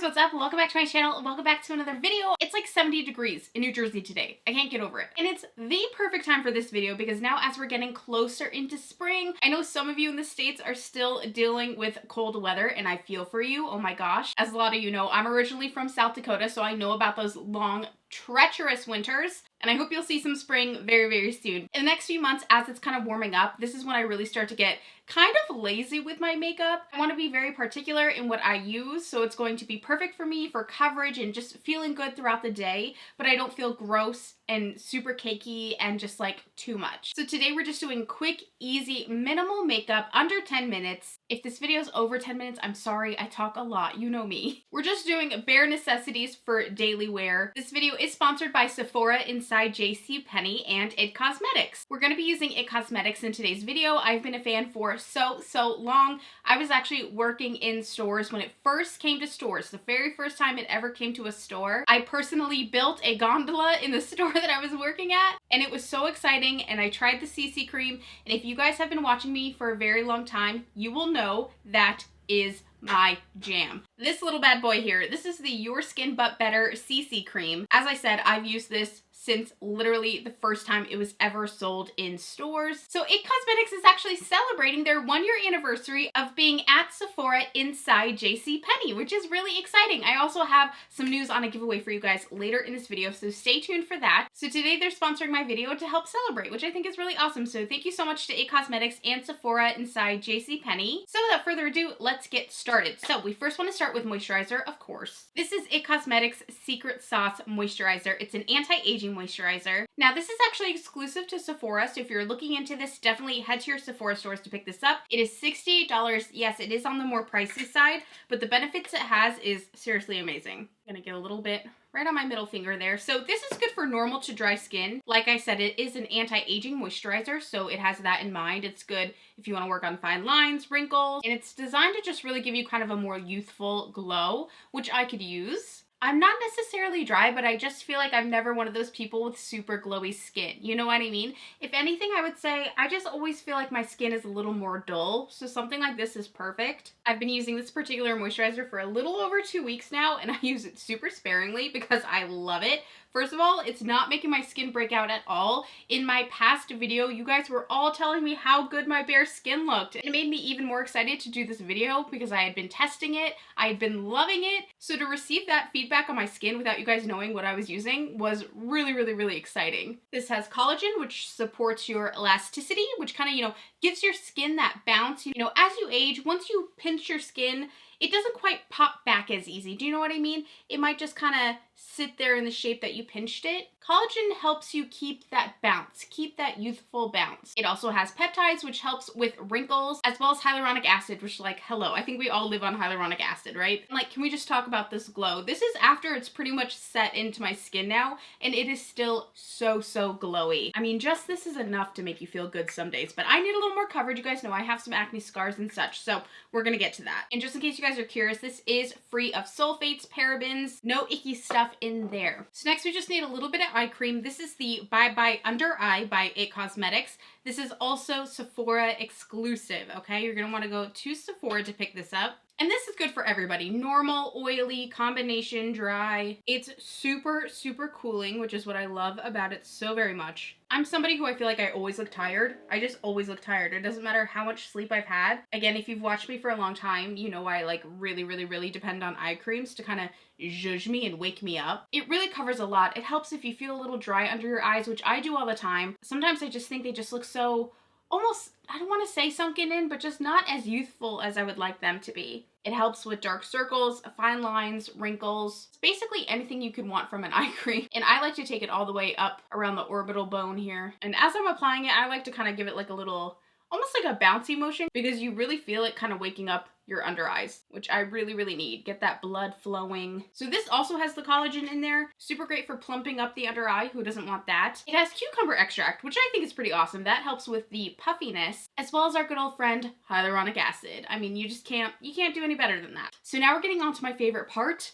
what's up? Welcome back to my channel. Welcome back to another video. It's like 70 degrees in New Jersey today. I can't get over it. And it's the perfect time for this video because now as we're getting closer into spring, I know some of you in the States are still dealing with cold weather and I feel for you. Oh my gosh. As a lot of you know, I'm originally from South Dakota, so I know about those long, treacherous winters. And I hope you'll see some spring very, very soon. In the next few months, as it's kind of warming up, this is when I really start to get kind of lazy with my makeup. I want to be very particular in what I use, so it's going to be perfect for me for coverage and just feeling good throughout the day, but I don't feel gross and super cakey and just like too much. So today we're just doing quick, easy, minimal makeup under 10 minutes. If this video is over 10 minutes, I'm sorry, I talk a lot, you know me. We're just doing bare necessities for daily wear. This video is sponsored by Sephora inside JCPenney and It Cosmetics. We're gonna be using It Cosmetics in today's video. I've been a fan for so long. I was actually working in stores when it first came to stores, the very first time it ever came to a store. I personally built a gondola in the store that I was working at, and it was so exciting, and I tried the CC cream, and if you guys have been watching me for a very long time, you will know that is my jam. This little bad boy here, this is the Your Skin But Better CC cream. As I said, I've used this since literally the first time it was ever sold in stores. So It Cosmetics is actually celebrating their 1-year anniversary of being at Sephora inside JCPenney, which is really exciting. I also have some news on a giveaway for you guys later in this video, so stay tuned for that. So today they're sponsoring my video to help celebrate, which I think is really awesome. So thank you so much to It Cosmetics and Sephora inside JCPenney. So without further ado, let's get started. So we first want to start with moisturizer, of course. This is It Cosmetics Secret Sauce Moisturizer. It's an anti-aging moisturizer. Now this is actually exclusive to Sephora, so if you're looking into this, definitely head to your Sephora stores to pick this up. It is $68. Yes, it is on the more pricey side, but the benefits it has is seriously amazing. I'm gonna get a little bit right on my middle finger there. So this is good for normal to dry skin. Like I said, it is an anti-aging moisturizer, so it has that in mind. It's good if you want to work on fine lines, wrinkles, and it's designed to just really give you kind of a more youthful glow, which I could use. I'm not necessarily dry, but I just feel like I'm never one of those people with super glowy skin. You know what I mean? If anything, I would say I just always feel like my skin is a little more dull, so something like this is perfect. I've been using this particular moisturizer for a little over 2 weeks now, and I use it super sparingly because I love it. First of all, it's not making my skin break out at all. In my past video, you guys were all telling me how good my bare skin looked. It made me even more excited to do this video because I had been testing it. I had been loving it. So to receive that feedback on my skin without you guys knowing what I was using was really exciting. This has collagen, which supports your elasticity, which kind of, gives your skin that bounce. As you age, once you pinch your skin, it doesn't quite pop back as easy. Do you know what I mean? It might just kind of sit there in the shape that you pinched it. Collagen helps you keep that bounce, keep that youthful bounce. It also has peptides, which helps with wrinkles, as well as hyaluronic acid, which hello, I think we all live on hyaluronic acid, right? Can we just talk about this glow? This is after it's pretty much set into my skin now, and it is still so glowy. I mean, just this is enough to make you feel good some days, but I need a little more coverage. You guys know I have some acne scars and such, so we're gonna get to that. And just in case you guys are curious, this is free of sulfates, parabens, no icky stuff in there. So next we just need a little bit of eye cream. This is the Bye Bye Under Eye by It Cosmetics. This is also Sephora exclusive, okay? You're gonna wanna go to Sephora to pick this up. And this is good for everybody. Normal, oily, combination, dry. It's super cooling, which is what I love about it so very much. I'm somebody who I feel like I always look tired. I just always look tired. It doesn't matter how much sleep I've had. Again, if you've watched me for a long time, you know I really depend on eye creams to kind of zhuzh me and wake me up. It really covers a lot. It helps if you feel a little dry under your eyes, which I do all the time. Sometimes I just think they just look so almost, I don't want to say sunken in, but just not as youthful as I would like them to be. It helps with dark circles, fine lines, wrinkles. It's basically anything you could want from an eye cream. And I like to take it all the way up around the orbital bone here. And as I'm applying it, I like to kind of give it like a little, almost like a bouncy motion, because you really feel it kind of waking up your under eyes, which I really need. Get that blood flowing. So this also has the collagen in there. Super great for plumping up the under eye. Who doesn't want that? It has cucumber extract, which I think is pretty awesome. That helps with the puffiness, as well as our good old friend hyaluronic acid. I mean, you can't do any better than that. So now we're getting on to my favorite part.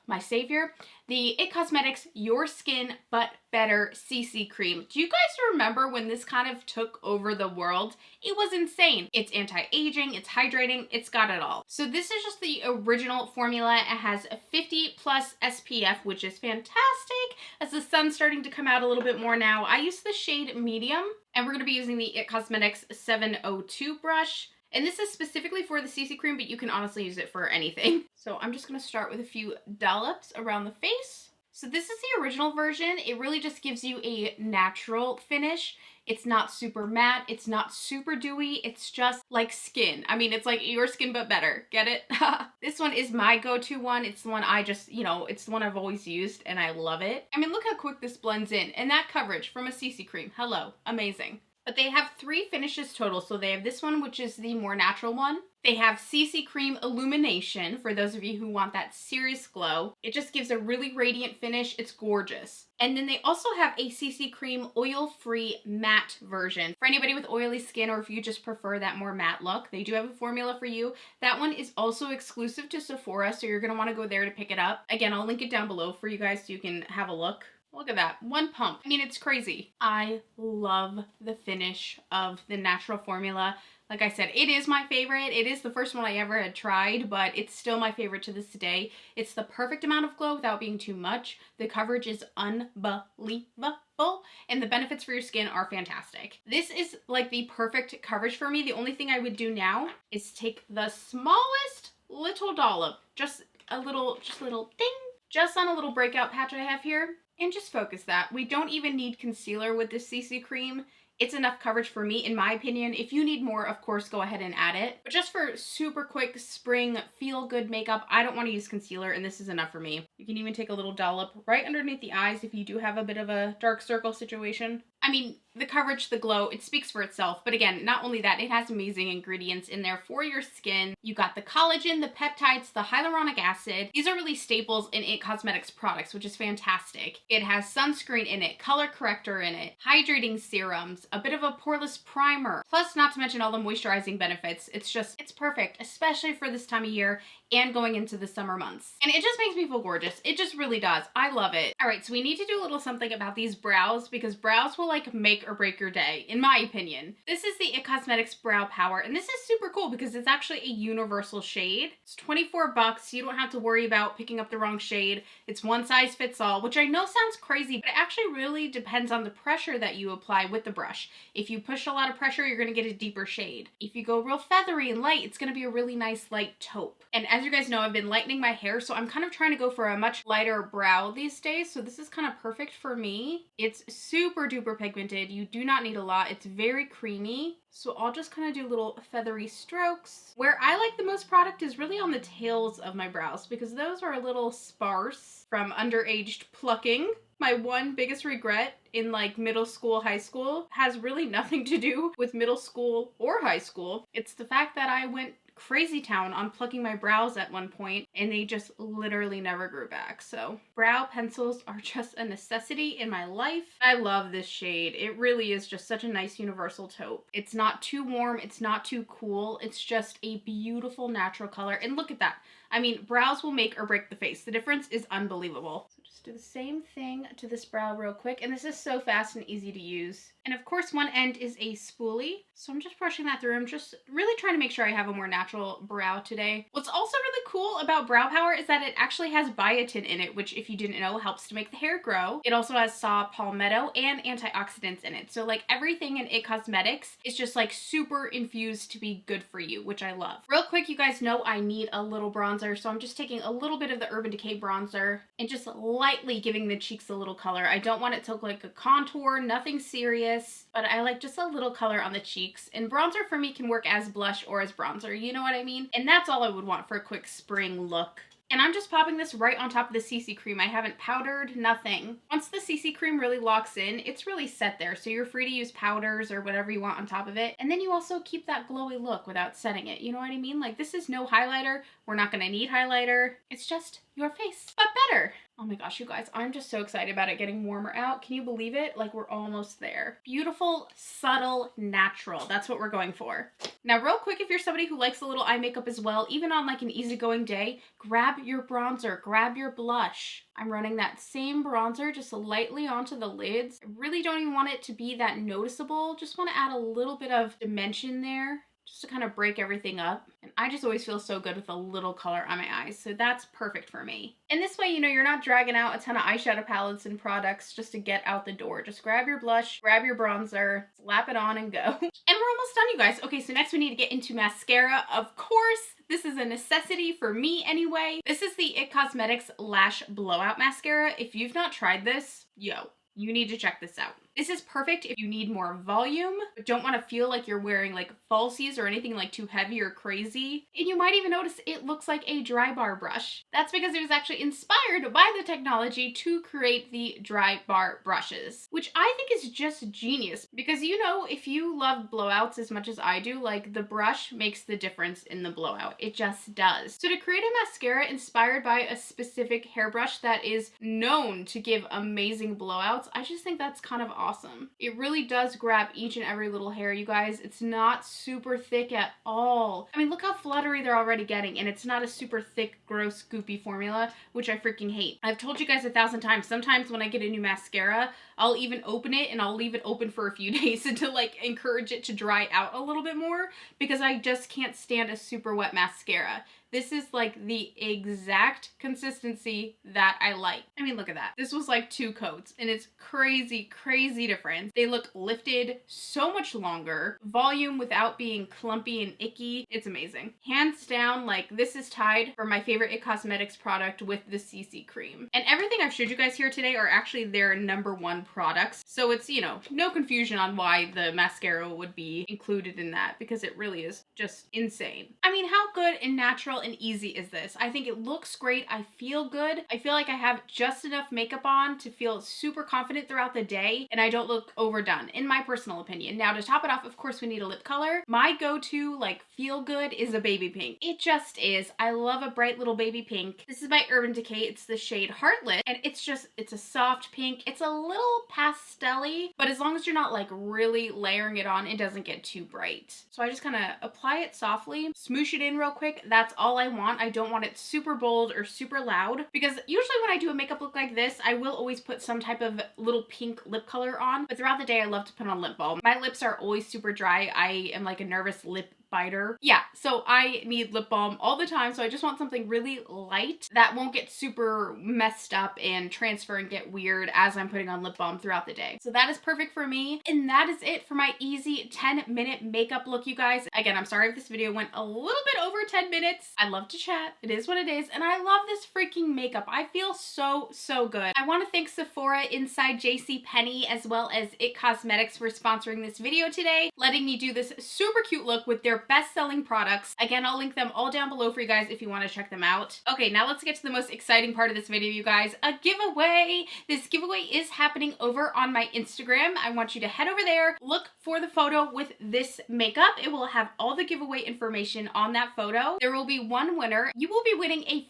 my savior, the It Cosmetics Your Skin But Better CC Cream. Do you guys remember when this kind of took over the world? It was insane. It's anti-aging, it's hydrating, it's got it all. So this is just the original formula. It has a 50+ SPF, which is fantastic as the sun's starting to come out a little bit more now. I use the shade medium, and we're gonna be using the It Cosmetics 702 brush. And this is specifically for the CC cream, but you can honestly use it for anything. So I'm just gonna start with a few dollops around the face. So this is the original version. It really just gives you a natural finish. It's not super matte, it's not super dewy, it's just like skin. I mean, it's like your skin but better, get it? This one is my go-to one. It's the one I just, you know, it's the one I've always used and I love it. I mean, look how quick this blends in, and that coverage from a CC cream, hello, amazing. But they have 3 finishes total. So they have this one, which is the more natural one. They have CC Cream Illumination, for those of you who want that serious glow. It just gives a really radiant finish. It's gorgeous. And then they also have a CC Cream Oil-Free Matte version. For anybody with oily skin, or if you just prefer that more matte look, they do have a formula for you. That one is also exclusive to Sephora, so you're going to want to go there to pick it up. Again, I'll link it down below for you guys so you can have a look. Look at that, one pump. I mean, it's crazy. I love the finish of the natural formula. Like I said, it is my favorite. It is the first one I ever had tried, but it's still my favorite to this day. It's the perfect amount of glow without being too much. The coverage is unbelievable, and the benefits for your skin are fantastic. This is like the perfect coverage for me. The only thing I would do now is take the smallest little dollop, just a little ding, just on a little breakout patch I have here. And just focus that. We don't even need concealer with this CC cream. It's enough coverage for me, in my opinion. If you need more, of course, go ahead and add it. But just for super quick spring feel-good makeup, I don't want to use concealer, and this is enough for me. You can even take a little dollop right underneath the eyes if you do have a bit of a dark circle situation. I mean, the coverage, the glow, it speaks for itself. But again, not only that, it has amazing ingredients in there for your skin. You got the collagen, the peptides, the hyaluronic acid. These are really staples in It Cosmetics products, which is fantastic. It has sunscreen in it, color corrector in it, hydrating serums, a bit of a poreless primer, plus not to mention all the moisturizing benefits. It's perfect, especially for this time of year and going into the summer months. And it just makes me feel gorgeous. It just really does. I love it. All right, so we need to do a little something about these brows, because brows will like make or break your day, in my opinion. This is the It Cosmetics Brow Power, and this is super cool because it's actually a universal shade. It's 24 bucks. You don't have to worry about picking up the wrong shade. It's one size fits all, which I know sounds crazy, but it actually really depends on the pressure that you apply with the brush. If you push a lot of pressure, you're gonna get a deeper shade. If you go real feathery and light, it's gonna be a really nice light taupe. And as you guys know, I've been lightening my hair, so I'm kind of trying to go for a much lighter brow these days, so this is kind of perfect for me. It's super duper pigmented. You do not need a lot. It's very creamy. So I'll just kind of do little feathery strokes. Where I like the most product is really on the tails of my brows, because those are a little sparse from underaged plucking. My one biggest regret in like middle school, high school has really nothing to do with middle school or high school. It's the fact that I went crazy town on plucking my brows at one point, and they just literally never grew back. So brow pencils are just a necessity in my life. I love this shade. It really is just such a nice universal taupe. It's not too warm, it's not too cool. It's just a beautiful natural color. And look at that. I mean, brows will make or break the face. The difference is unbelievable. So just do the same thing to this brow real quick. And this is so fast and easy to use. And of course, one end is a spoolie. So I'm just brushing that through. I'm just really trying to make sure I have a more natural brow today. What's also really cool about Brow Power is that it actually has biotin in it, which if you didn't know, helps to make the hair grow. It also has saw palmetto and antioxidants in it. So like everything in It Cosmetics is just like super infused to be good for you, which I love. Real quick, you guys know I need a little bronzer. So I'm just taking a little bit of the Urban Decay bronzer and just lightly giving the cheeks a little color. I don't want it to look like a contour, nothing serious, but I like just a little color on the cheeks. And bronzer for me can work as blush or as bronzer, you know what I mean? And that's all I would want for a quick spring look. And I'm just popping this right on top of the CC cream. I haven't powdered, nothing. Once the CC cream really locks in, it's really set there. So you're free to use powders or whatever you want on top of it. And then you also keep that glowy look without setting it. You know what I mean? Like, this is no highlighter. We're not gonna need highlighter. It's just your face, but better. Oh my gosh, you guys, I'm just so excited about it getting warmer out. Can you believe it? Like, we're almost there. Beautiful, subtle, natural. That's what we're going for. Now, real quick, if you're somebody who likes a little eye makeup as well, even on like an easygoing day, grab your bronzer, grab your blush. I'm running that same bronzer just lightly onto the lids. I really don't even want it to be that noticeable. Just want to add a little bit of dimension there, just to kind of break everything up. And I just always feel so good with a little color on my eyes, so that's perfect for me. And this way, you know, you're not dragging out a ton of eyeshadow palettes and products just to get out the door. Just grab your blush, grab your bronzer, slap it on and go. And we're almost done, you guys. Okay, so next we need to get into mascara. Of course, this is a necessity for me anyway. This is the IT Cosmetics Lash Blowout Mascara. If you've not tried this, yo, you need to check this out. This is perfect if you need more volume, but don't want to feel like you're wearing like falsies or anything like too heavy or crazy. And you might even notice it looks like a dry bar brush. That's because it was actually inspired by the technology to create the dry bar brushes, which I think is just genius because, you know, if you love blowouts as much as I do, like the brush makes the difference in the blowout. It just does. So to create a mascara inspired by a specific hairbrush that is known to give amazing blowouts, I just think that's kind of awesome. It really does grab each and every little hair, you guys. It's not super thick at all. I mean, look how fluttery they're already getting, and it's not a super thick, gross, goopy formula, which I freaking hate. I've told you guys 1,000 times, sometimes when I get a new mascara, I'll even open it and I'll leave it open for a few days to like encourage it to dry out a little bit more because I just can't stand a super wet mascara. This is like the exact consistency that I like. I mean, look at that. This was like 2 coats and it's crazy, crazy difference. They look lifted so much longer. Volume without being clumpy and icky. It's amazing. Hands down, like this is tied for my favorite IT Cosmetics product with the CC cream. And everything I've showed you guys here today are actually their #1 products. So it's, you know, no confusion on why the mascara would be included in that because it really is just insane. I mean, how good and natural and easy is this? I think it looks great. I feel good. I feel like I have just enough makeup on to feel super confident throughout the day and I don't look overdone, in my personal opinion. Now to top it off, of course, we need a lip color. My go-to, like, feel good is a baby pink. It just is. I love a bright little baby pink. This is by Urban Decay. It's the shade Heartlit and it's a soft pink. It's a little pastel-y, but as long as you're not like really layering it on, it doesn't get too bright. So I just kind of apply it softly, smoosh it in real quick. That's all I want. I don't want it super bold or super loud because usually when I do a makeup look like this, I will always put some type of little pink lip color on, but throughout the day I love to put on lip balm. My lips are always super dry. I am like a nervous lip biter. Yeah, so I need lip balm all the time, so I just want something really light that won't get super messed up and transfer and get weird as I'm putting on lip balm throughout the day. So that is perfect for me, and that is it for my easy 10-minute makeup look, you guys. Again, I'm sorry if this video went a little bit over 10 minutes. I love to chat. It is what it is, and I love this freaking makeup. I feel so, so good. I want to thank Sephora inside JCPenney as well as IT Cosmetics for sponsoring this video today, letting me do this super cute look with their best-selling products. Again, I'll link them all down below for you guys if you want to check them out. Okay, now let's get to the most exciting part of this video, you guys. A giveaway! This giveaway is happening over on my Instagram. I want you to head over there, look for the photo with this makeup. It will have all the giveaway information on that photo. There will be one winner. You will be winning a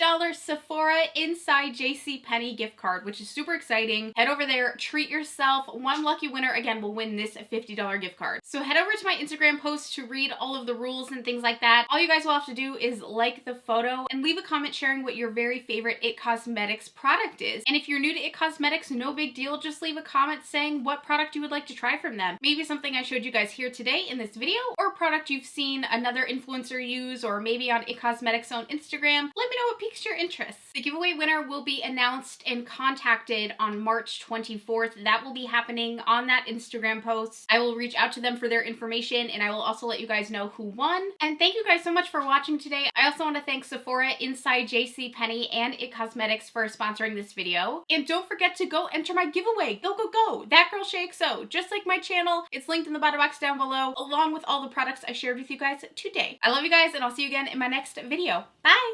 $50 Sephora inside JCPenney gift card, which is super exciting. Head over there, treat yourself. One lucky winner, again, will win this $50 gift card. So head over to my Instagram post to read all of the rules and things like that. All you guys will have to do is like the photo and leave a comment sharing what your very favorite IT Cosmetics product is. And if you're new to IT Cosmetics, no big deal. Just leave a comment saying what product you would like to try from them. Maybe something I showed you guys here today in this video, or a product you've seen another influencer use, or maybe on IT Cosmetics' own Instagram. Let me know what piques your interest. The giveaway winner will be announced and contacted on March 24th. That will be happening on that Instagram post. I will reach out to them for their information, and I will also let you guys know who won. And thank you guys so much for watching today. I also want to thank Sephora inside JCPenney and IT Cosmetics for sponsoring this video. And don't forget to go enter my giveaway. Go, go, go. That Girl Shay XO. Just like my channel, it's linked in the bottom box down below, along with all the products I shared with you guys today. I love you guys, and I'll see you again in my next video. Bye!